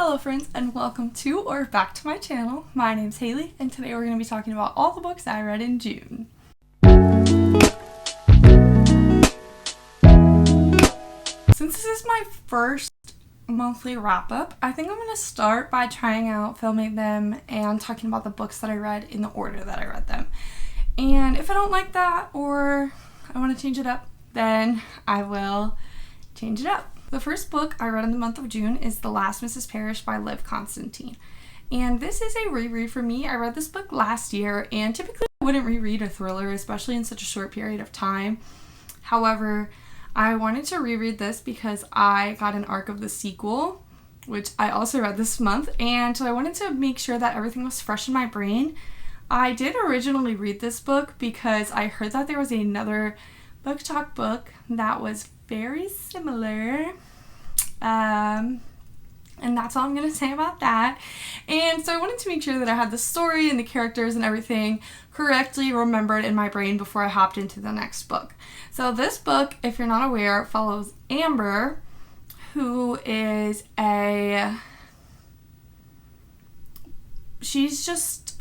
Hello friends and welcome to or back to my channel. My name's Haley and today we're going to be talking about all the books I read in June. Since this is my first monthly wrap up, I think I'm going to start by trying out filming them and talking about the books that I read in the order that I read them. And if I don't like that or I want to change it up, then I will change it up. The first book I read in the month of June is The Last Mrs. Parrish by Liv Constantine. And this is a reread for me. I read this book last year, and typically I wouldn't reread a thriller, especially in such a short period of time. However, I wanted to reread this because I got an arc of the sequel, which I also read this month, and so I wanted to make sure that everything was fresh in my brain. I did originally read this book because I heard that there was another Book Talk book that was very similar, and that's all I'm going to say about that. And so I wanted to make sure that I had the story and the characters and everything correctly remembered in my brain before I hopped into the next book. So this book, if you're not aware, follows Amber, who is she's just,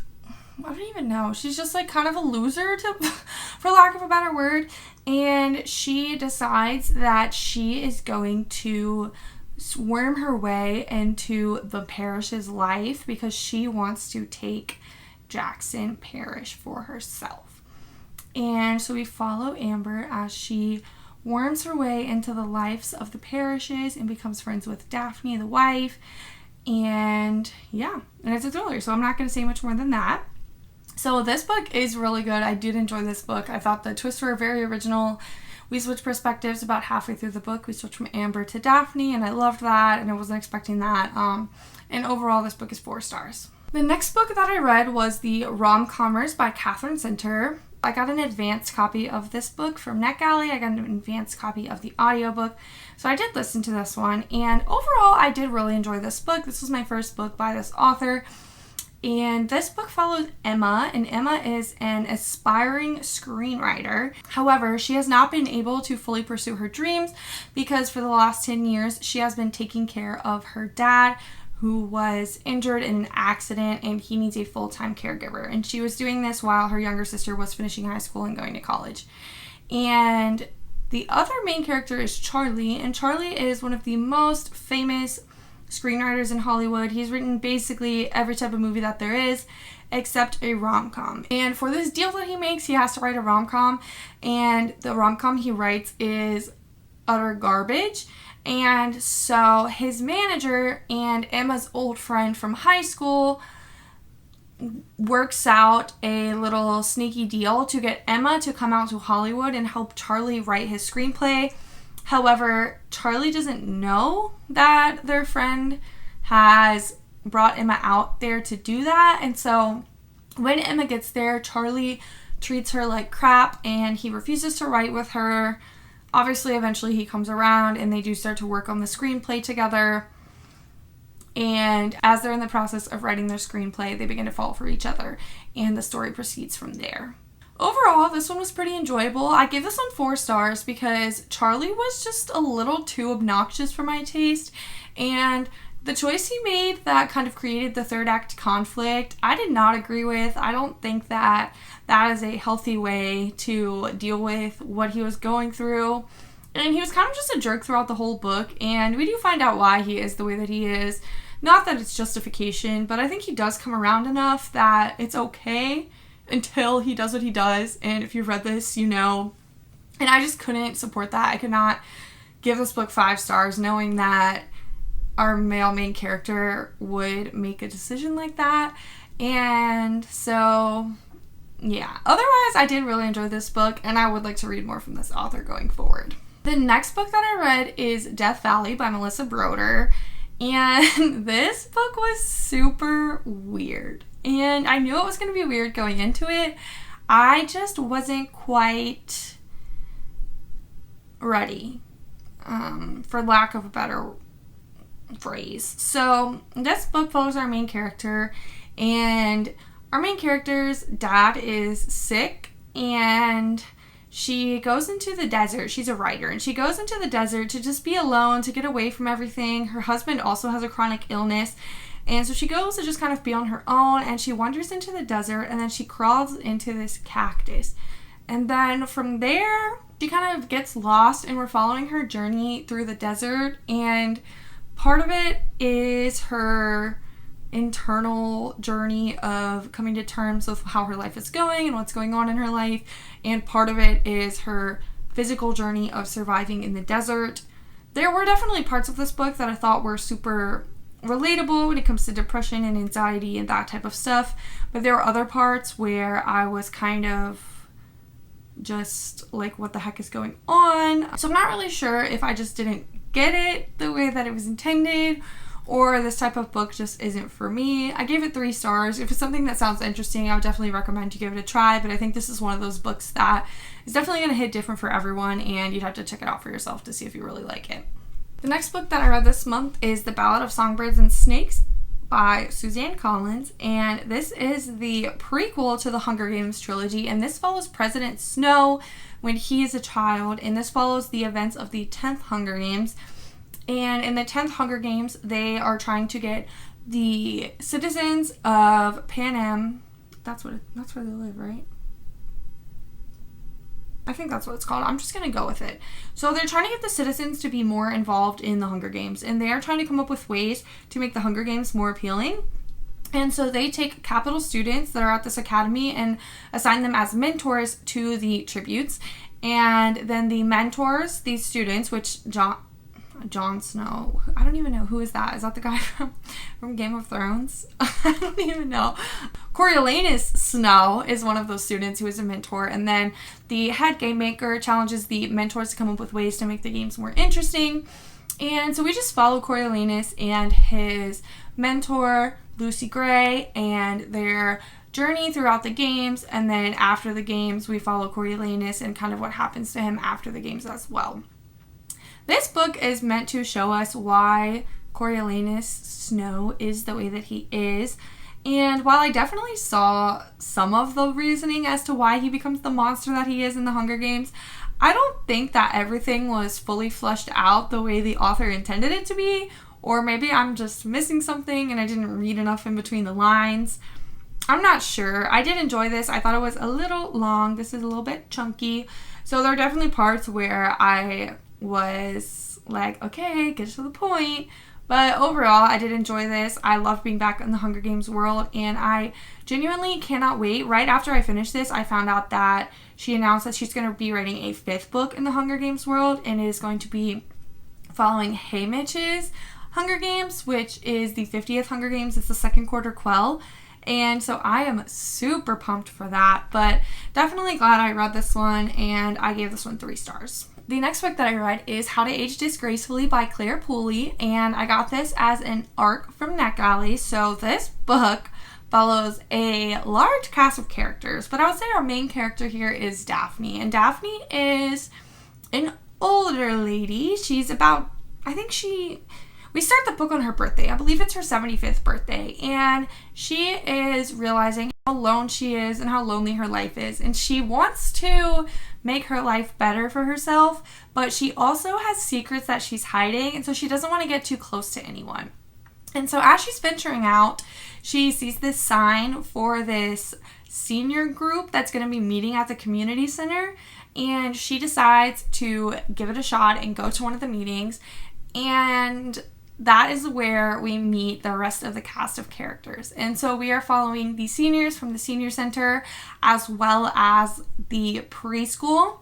I don't even know. She's just like kind of a loser, for lack of a better word. And she decides that she is going to worm her way into the Parrish's life because she wants to take Jackson Parrish for herself. And so we follow Amber as she worms her way into the lives of the Parrishes and becomes friends with Daphne, the wife. And yeah, and it's a thriller, so I'm not going to say much more than that. So this book is really good. I did enjoy this book. I thought the twists were very original. We switched perspectives about halfway through the book. We switched from Amber to Daphne, and I loved that, and I wasn't expecting that. And overall, this book is 4 stars. The next book that I read was The Rom-Commers by Catherine Center. I got an advanced copy of this book from NetGalley. I got an advanced copy of the audiobook. So I did listen to this one, and overall, I did really enjoy this book. This was my first book by this author. And this book follows Emma, and Emma is an aspiring screenwriter. However, she has not been able to fully pursue her dreams because for the last 10 years, she has been taking care of her dad, who was injured in an accident, and he needs a full-time caregiver. And she was doing this while her younger sister was finishing high school and going to college. And the other main character is Charlie, and Charlie is one of the most famous screenwriters in Hollywood. He's written basically every type of movie that there is except a rom-com. And for this deal that he makes, he has to write a rom-com, and the rom-com he writes is utter garbage. And so his manager and Emma's old friend from high school works out a little sneaky deal to get Emma to come out to Hollywood and help Charlie write his screenplay. However, Charlie doesn't know that their friend has brought Emma out there to do that. And so when Emma gets there, Charlie treats her like crap and he refuses to write with her. Obviously, eventually he comes around and they do start to work on the screenplay together. And as they're in the process of writing their screenplay, they begin to fall for each other and the story proceeds from there. Overall, this one was pretty enjoyable. I gave this one 4 stars because Charlie was just a little too obnoxious for my taste, and the choice he made that kind of created the third act conflict, I did not agree with. I don't think that that is a healthy way to deal with what he was going through. And he was kind of just a jerk throughout the whole book, and we do find out why he is the way that he is. Not that it's justification, but I think he does come around enough that it's okay until he does what he does. And if you've read this, you know. And I just couldn't support that. I could not give this book 5 stars knowing that our male main character would make a decision like that. And so, yeah. Otherwise, I did really enjoy this book, and I would like to read more from this author going forward. The next book that I read is Death Valley by Melissa Broder. And this book was super weird. And I knew it was going to be weird going into it. I just wasn't quite ready, for lack of a better phrase. So this book follows our main character, and our main character's dad is sick, and she goes into the desert. She's a writer, and she goes into the desert to just be alone, to get away from everything. Her husband also has a chronic illness, and so she goes to just kind of be on her own, and she wanders into the desert, and then she crawls into this cactus. And then from there, she kind of gets lost, and we're following her journey through the desert, and part of it is her internal journey of coming to terms with how her life is going and what's going on in her life, and part of it is her physical journey of surviving in the desert. There were definitely parts of this book that I thought were super relatable when it comes to depression and anxiety and that type of stuff, but there were other parts where I was kind of just like, what the heck is going on? So I'm not really sure if I just didn't get it the way that it was intended, or this type of book just isn't for me. I gave it 3 stars. If it's something that sounds interesting, I would definitely recommend you give it a try, but I think this is one of those books that is definitely going to hit different for everyone, and you'd have to check it out for yourself to see if you really like it. The next book that I read this month is The Ballad of Songbirds and Snakes by Suzanne Collins, and this is the prequel to the Hunger Games trilogy, and this follows President Snow when he is a child, and this follows the events of the 10th Hunger Games. And in the 10th Hunger Games, they are trying to get the citizens of Panem, that's where they live, right? I think that's what it's called. I'm just going to go with it. So they're trying to get the citizens to be more involved in the Hunger Games, and they are trying to come up with ways to make the Hunger Games more appealing. And so they take capital students that are at this academy and assign them as mentors to the tributes. And then the mentors, these students, which Jon Snow, I don't even know, who is that? Is that the guy from Game of Thrones? I don't even know. Coriolanus Snow is one of those students who is a mentor, and then the head game maker challenges the mentors to come up with ways to make the games more interesting. And so we just follow Coriolanus and his mentor, Lucy Gray, and their journey throughout the games, and then after the games we follow Coriolanus and kind of what happens to him after the games as well. This book is meant to show us why Coriolanus Snow is the way that he is. And while I definitely saw some of the reasoning as to why he becomes the monster that he is in the Hunger Games, I don't think that everything was fully fleshed out the way the author intended it to be. Or maybe I'm just missing something and I didn't read enough in between the lines. I'm not sure. I did enjoy this. I thought it was a little long. This is a little bit chunky. So there are definitely parts where I was like, okay, get to the point. But overall, I did enjoy this. I love being back in the Hunger Games world, and I genuinely cannot wait. Right after I finished this, I found out that she announced that she's going to be writing a 5th book in the Hunger Games world, and it is going to be following Haymitch's Hunger Games, which is the 50th Hunger Games. It's the second quarter quell. And so I am super pumped for that, but definitely glad I read this one, and I gave this one 3 stars. The next book that I read is How to Age Disgracefully by Claire Pooley, and I got this as an ARC from NetGalley. So this book follows a large cast of characters, but I would say our main character here is Daphne, and Daphne is an older lady. She's about, we start the book on her birthday. I believe it's her 75th birthday, and she is realizing how alone she is and how lonely her life is, and she wants to make her life better for herself, but she also has secrets that she's hiding, and so she doesn't want to get too close to anyone. And so as she's venturing out, she sees this sign for this senior group that's going to be meeting at the community center, and she decides to give it a shot and go to one of the meetings, and that is where we meet the rest of the cast of characters. And so we are following the seniors from the senior center, as well as the preschool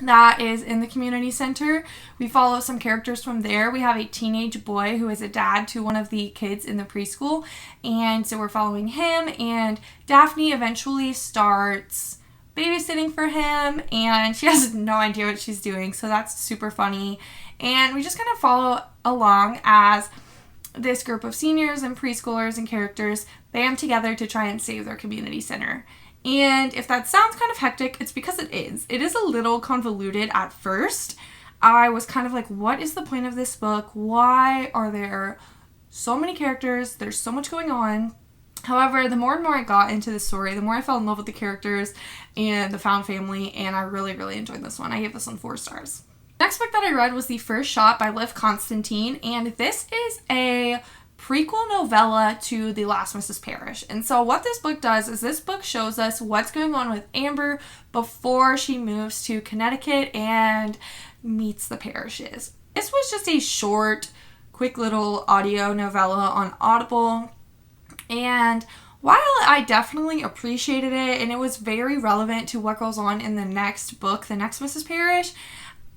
that is in the community center. We follow some characters from there. We have a teenage boy who is a dad to one of the kids in the preschool, and so we're following him, and Daphne eventually starts babysitting for him, and she has no idea what she's doing, so that's super funny. And we just kind of follow along as this group of seniors and preschoolers and characters band together to try and save their community center. And if that sounds kind of hectic, it's because it is. It is a little convoluted at first. I was kind of like, what is the point of this book? Why are there so many characters? There's so much going on. However, the more and more I got into the story, the more I fell in love with the characters and the found family, and I really, really enjoyed this one. I gave this one 4 stars. Next book that I read was The First Shot by Liv Constantine, and this is a prequel novella to The Last Mrs. Parrish. And so what this book does is this book shows us what's going on with Amber before she moves to Connecticut and meets the Parrishes. This was just a short, quick little audio novella on Audible. And while I definitely appreciated it and it was very relevant to what goes on in the next book, The Next Mrs. Parrish,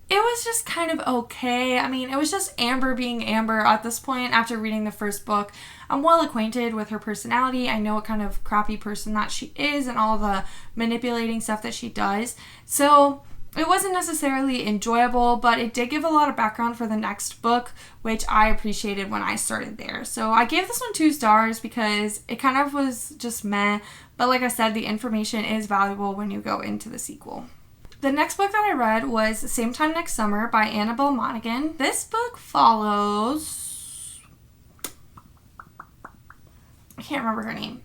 it was just kind of okay. I mean, it was just Amber being Amber at this point after reading the first book. I'm well acquainted with her personality. I know what kind of crappy person that she is and all the manipulating stuff that she does. So it wasn't necessarily enjoyable, but it did give a lot of background for the next book, which I appreciated when I started there. So I gave this one 2 stars because it kind of was just meh. But like I said, the information is valuable when you go into the sequel. The next book that I read was Same Time Next Summer by Annabelle Monaghan. This book follows... I can't remember her name.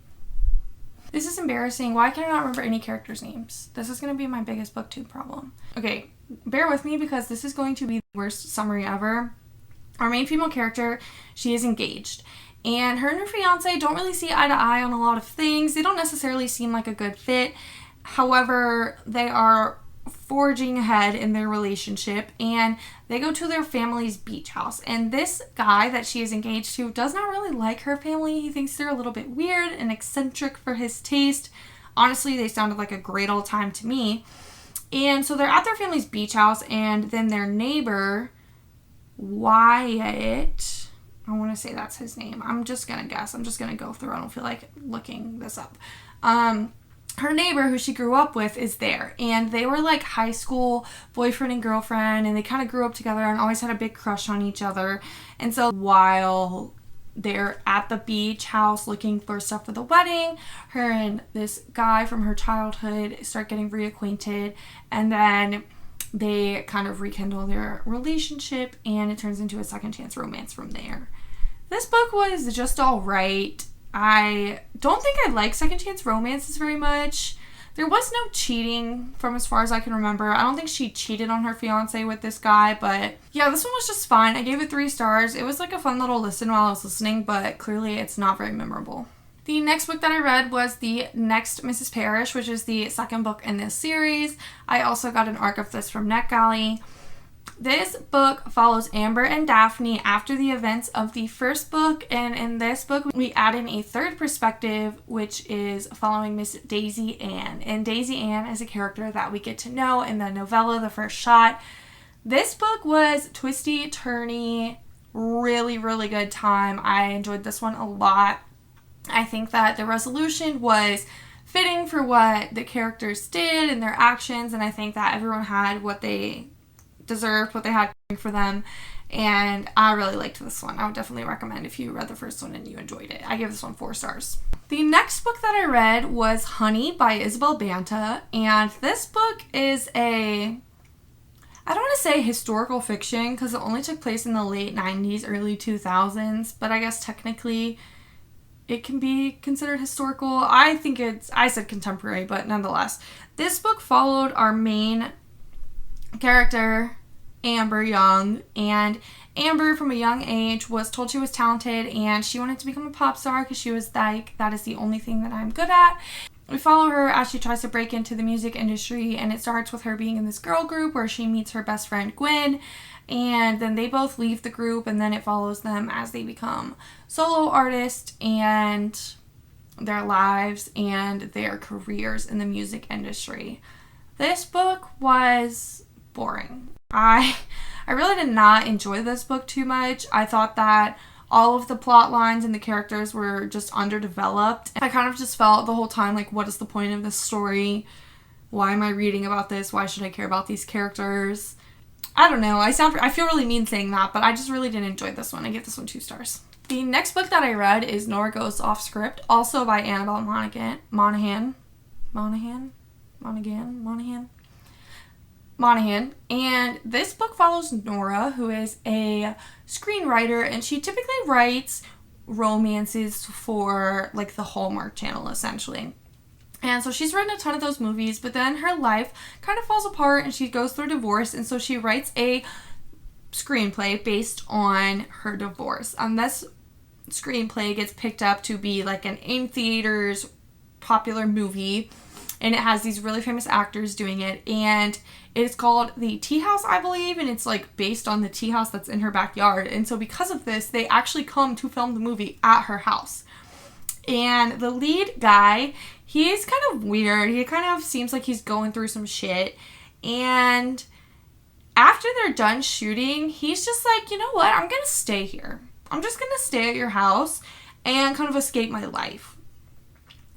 This is embarrassing. Why can I not remember any characters' names? This is going to be my biggest booktube problem. Okay, bear with me because this is going to be the worst summary ever. Our main female character, she is engaged. And her and her fiance don't really see eye to eye on a lot of things. They don't necessarily seem like a good fit. However, they are forging ahead in their relationship and they go to their family's beach house, and this guy that she is engaged to does not really like her family. He thinks they're a little bit weird and eccentric for his taste. Honestly, they sounded like a great old time to me. And so they're at their family's beach house, and then their neighbor Wyatt, I want to say that's his name. I'm just gonna guess. I'm just gonna go through. I don't feel like looking this up. Her neighbor, who she grew up with, is there, and they were like high school boyfriend and girlfriend, and they kind of grew up together and always had a big crush on each other. And so while they're at the beach house looking for stuff for the wedding, her and this guy from her childhood start getting reacquainted, and then they kind of rekindle their relationship, and it turns into a second chance romance from there. This book was just all right. I don't think I like second chance romances very much. There was no cheating from as far as I can remember. I don't think she cheated on her fiance with this guy, but yeah, this one was just fine. I gave it 3 stars. It was like a fun little listen while I was listening, but clearly it's not very memorable. The next book that I read was The Next Mrs. Parrish, which is the second book in this series. I also got an arc of this from NetGalley. This book follows Amber and Daphne after the events of the first book, and in this book we add in a third perspective, which is following Miss Daisy Ann. And Daisy Ann is a character that we get to know in the novella The First Shot. This book was twisty, turny, really, really good time. I enjoyed this one a lot. I think that the resolution was fitting for what the characters did and their actions, and I think that everyone had what they deserved, what they had for them, and I really liked this one. I would definitely recommend if you read the first one and you enjoyed it. I gave this one 4 stars. The next book that I read was Honey by Isabel Banta, and this book is I don't want to say historical fiction because it only took place in the late 90s, early 2000s, but I guess technically it can be considered historical. I said contemporary, but nonetheless. This book followed our main character, Amber Young, and Amber from a young age was told she was talented and she wanted to become a pop star because she was like, that is the only thing that I'm good at. We follow her as she tries to break into the music industry, and it starts with her being in this girl group where she meets her best friend Gwen, and then they both leave the group, and then it follows them as they become solo artists and their lives and their careers in the music industry. This book was boring. I really did not enjoy this book too much. I thought that all of the plot lines and the characters were just underdeveloped. I kind of just felt the whole time like, what is the point of this story? Why am I reading about this? Why should I care about these characters? I don't know. I feel really mean saying that, but I just really didn't enjoy this one. I give this one 2 stars. The next book that I read is Nora Goes Off Script, also by Annabelle Monaghan. And this book follows Nora, who is a screenwriter, and she typically writes romances for like the Hallmark Channel essentially. And so she's written a ton of those movies, but then her life kind of falls apart and she goes through a divorce, and so she writes a screenplay based on her divorce. And this screenplay gets picked up to be like an AIM Theaters popular movie, and it has these really famous actors doing it, and it's called The Tea House, I believe, and it's like based on the tea house that's in her backyard. And so because of this, they actually come to film the movie at her house. And the lead guy, he's kind of weird. He kind of seems like he's going through some shit. And after they're done shooting, he's just like, you know what? I'm going to stay here. I'm just going to stay at your house and kind of escape my life.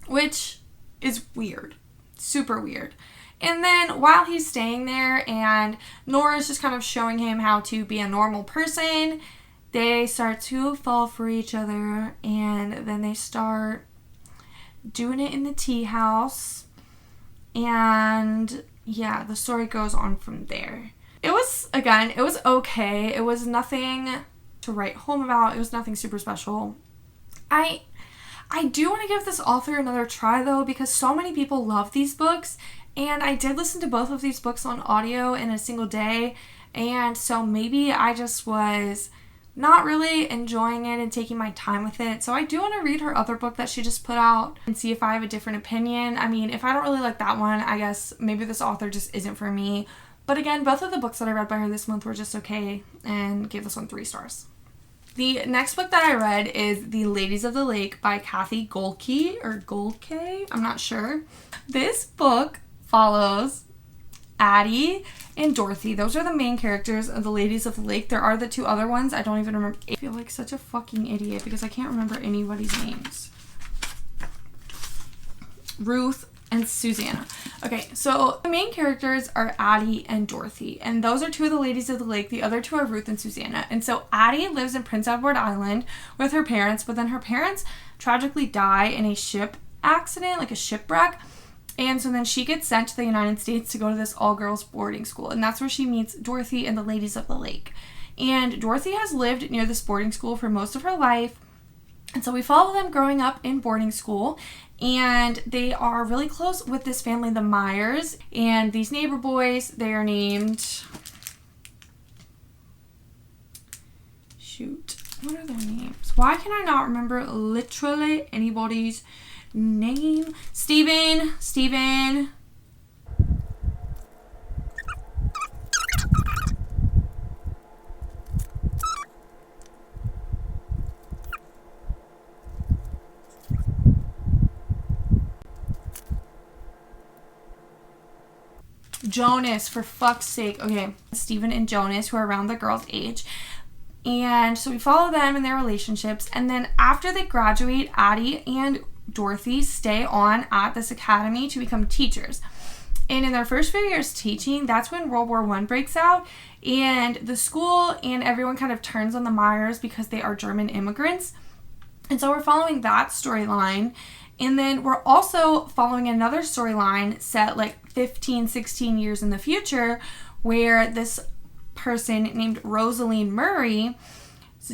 Which is weird. Super weird. And then while he's staying there and Nora's just kind of showing him how to be a normal person, they start to fall for each other, and then they start doing it in the tea house. And yeah, the story goes on from there. It was okay. It was nothing to write home about. It was nothing super special. I do want to give this author another try though, because so many people love these books, and I did listen to both of these books on audio in a single day, and so maybe I just was not really enjoying it and taking my time with it. So I do want to read her other book that she just put out and see if I have a different opinion. I mean, if I don't really like that one, I guess maybe this author just isn't for me. But again, both of the books that I read by her this month were just okay, and gave this one 3 stars. The next book that I read is The Ladies of the Lake by Kathy Golke, or Golke, I'm not sure. This book follows Addie and Dorothy. Those are the main characters of The Ladies of the Lake. There are the 2 other ones. I don't even remember. I feel like such a fucking idiot because I can't remember anybody's names. Ruth and Susanna. Okay, so the main characters are Addie and Dorothy, and those are 2 of the Ladies of the Lake. The other 2 are Ruth and Susanna. And so Addie lives in Prince Edward Island with her parents, but then her parents tragically die in a ship accident, like a shipwreck. And so then she gets sent to the United States to go to this all-girls boarding school, and that's where she meets Dorothy and the Ladies of the Lake. And Dorothy has lived near this boarding school for most of her life, and so we follow them growing up in boarding school, and they are really close with this family, the Myers, and these neighbor boys. They are named... Shoot. What are their names? Why can I not remember literally anybody's name? Steven. Jonas, for fuck's sake. Okay, Steven and Jonas, who are around the girl's age. And so we follow them in their relationships. And then after they graduate, Addie and Dorothy stay on at this academy to become teachers. And in their first few years teaching, that's when World War I breaks out. And the school and everyone kind of turns on the Myers because they are German immigrants. And so we're following that storyline. And then we're also following another storyline set like 15, 16 years in the future, where this person named Rosaline Murray's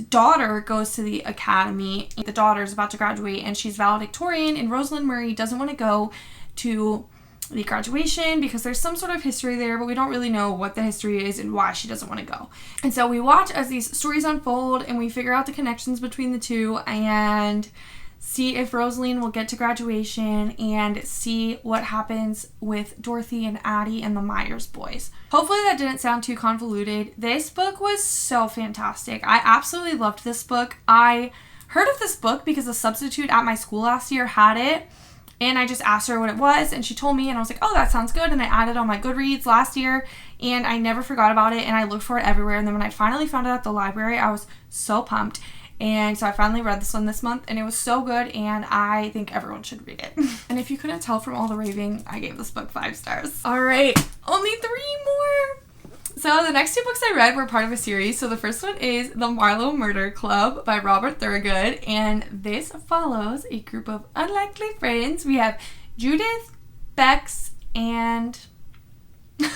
daughter goes to the academy. The daughter is about to graduate and she's valedictorian, and Rosaline Murray doesn't want to go to the graduation because there's some sort of history there, but we don't really know what the history is and why she doesn't want to go. And so we watch as these stories unfold and we figure out the connections between the 2 and see if Rosaline will get to graduation and see what happens with Dorothy and Addie and the Myers boys. Hopefully that didn't sound too convoluted. This book was so fantastic. I absolutely loved this book. I heard of this book because a substitute at my school last year had it, and I just asked her what it was, and she told me, and I was like, oh, that sounds good, and I added it on my Goodreads last year, and I never forgot about it, and I looked for it everywhere, and then when I finally found it at the library, I was so pumped. And so I finally read this one this month, and it was so good, and I think everyone should read it. And if you couldn't tell from all the raving, I gave this book 5 stars. All right, only 3 more. So the next 2 books I read were part of a series. So the first one is The Marlowe Murder Club by Robert Thorogood, and this follows a group of unlikely friends. We have Judith, Bex, and... I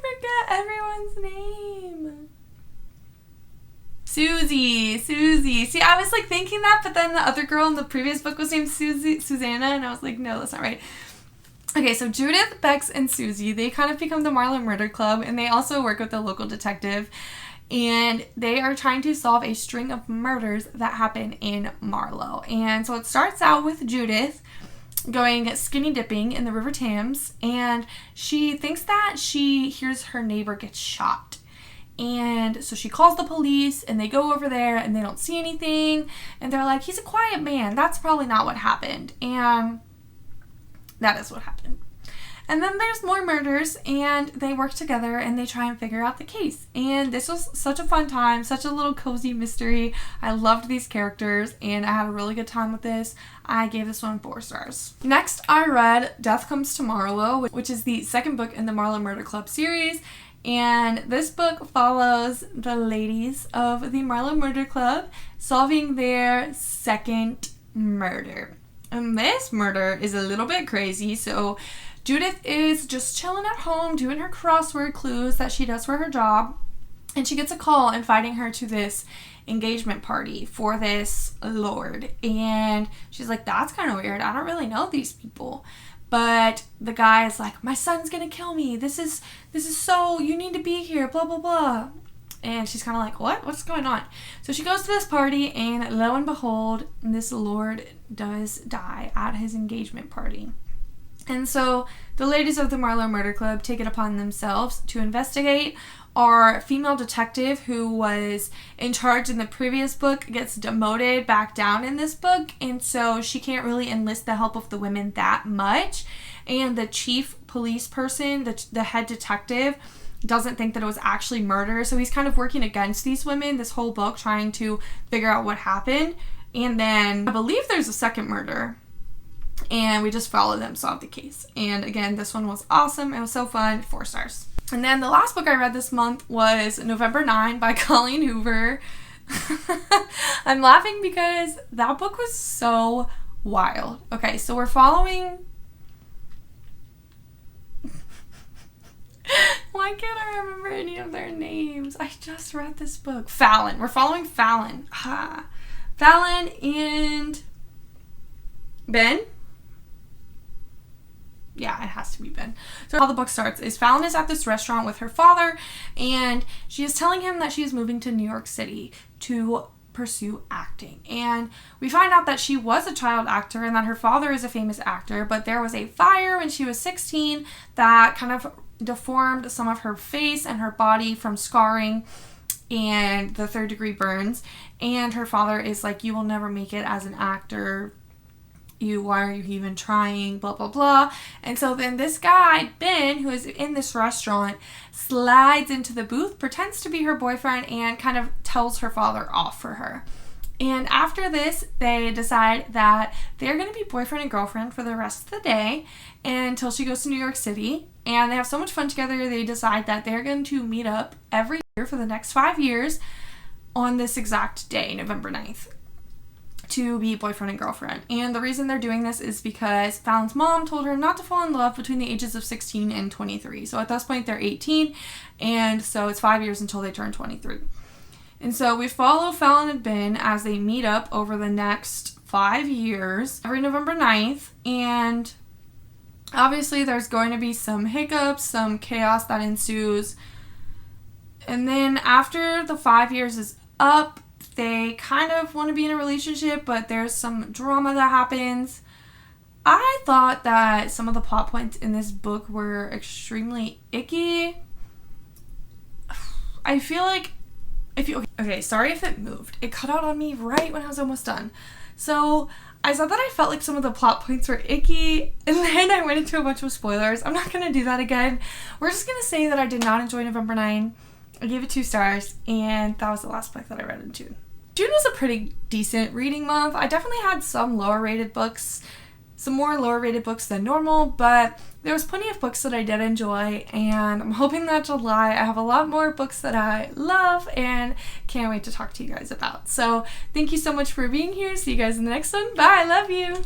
forget everyone's name. Susie. See, I was like thinking that, but then the other girl in the previous book was named Susanna, and I was like, no, that's not right. Okay, so Judith, Bex, and Susie, they kind of become the Marlowe Murder Club, and they also work with the local detective, and they are trying to solve a string of murders that happen in Marlowe. And so it starts out with Judith going skinny dipping in the River Thames, and she thinks that she hears her neighbor get shot. And so she calls the police, and they go over there, and they don't see anything, and they're like, he's a quiet man, that's probably not what happened. And that is what happened. And then there's more murders, and they work together, and they try and figure out the case. And this was such a fun time, such a little cozy mystery. I loved these characters, and I had a really good time with this. I gave this one 4 stars. Next, I read Death Comes to Marlowe, which is the second book in the Marlowe Murder Club series. And this book follows the ladies of the Marlowe Murder Club solving their second murder. And this murder is a little bit crazy, so Judith is just chilling at home doing her crossword clues that she does for her job, and she gets a call inviting her to this engagement party for this lord. And she's like, that's kind of weird, I don't really know these people. But the guy is like, my son's gonna kill me, this is so, you need to be here, blah blah blah. And she's kind of like, what's going on? So she goes to this party, and lo and behold, this lord does die at his engagement party. And so the ladies of the Marlowe Murder Club take it upon themselves to investigate. Our female detective, who was in charge in the previous book, gets demoted back down in this book, and so she can't really enlist the help of the women that much. And the chief police person, the head detective, doesn't think that it was actually murder, so he's kind of working against these women this whole book, trying to figure out what happened. And then I believe there's a second murder, and we just follow them, solve the case. And again, this one was awesome. It was so fun. 4 stars. And then the last book I read this month was November 9 by Colleen Hoover. I'm laughing because that book was so wild. Okay, so we're following... Why can't I remember any of their names? I just read this book. Fallon. We're following Fallon. Fallon and Ben. Yeah, it has to be Ben. So how the book starts is Fallon is at this restaurant with her father, and she is telling him that she is moving to New York City to pursue acting. And we find out that she was a child actor and that her father is a famous actor, but there was a fire when she was 16 that kind of deformed some of her face and her body from scarring and the 3rd-degree burns. And her father is like, you will never make it as an actor. Why are you even trying? Blah, blah, blah. And so then this guy, Ben, who is in this restaurant, slides into the booth, pretends to be her boyfriend, and kind of tells her father off for her. And after this, they decide that they're going to be boyfriend and girlfriend for the rest of the day until she goes to New York City. And they have so much fun together, they decide that they're going to meet up every year for the next 5 years on this exact day, November 9th. To be boyfriend and girlfriend. And the reason they're doing this is because Fallon's mom told her not to fall in love between the ages of 16 and 23. So at this point they're 18, and so it's 5 years until they turn 23. And so we follow Fallon and Ben as they meet up over the next 5 years every November 9th, and obviously there's going to be some hiccups, some chaos that ensues. And then after the 5 years is up, they kind of want to be in a relationship, but there's some drama that happens. I thought that some of the plot points in this book were extremely icky. I feel like okay, sorry if it moved. It cut out on me right when I was almost done. So I said that I felt like some of the plot points were icky, and then I went into a bunch of spoilers. I'm not going to do that again. We're just going to say that I did not enjoy November 9. I gave it 2 stars, and that was the last book that I read in June. June was a pretty decent reading month. I definitely had some more lower rated books than normal, but there was plenty of books that I did enjoy, and I'm hoping that July I have a lot more books that I love and can't wait to talk to you guys about. So thank you so much for being here. See you guys in the next one. Bye. I love you.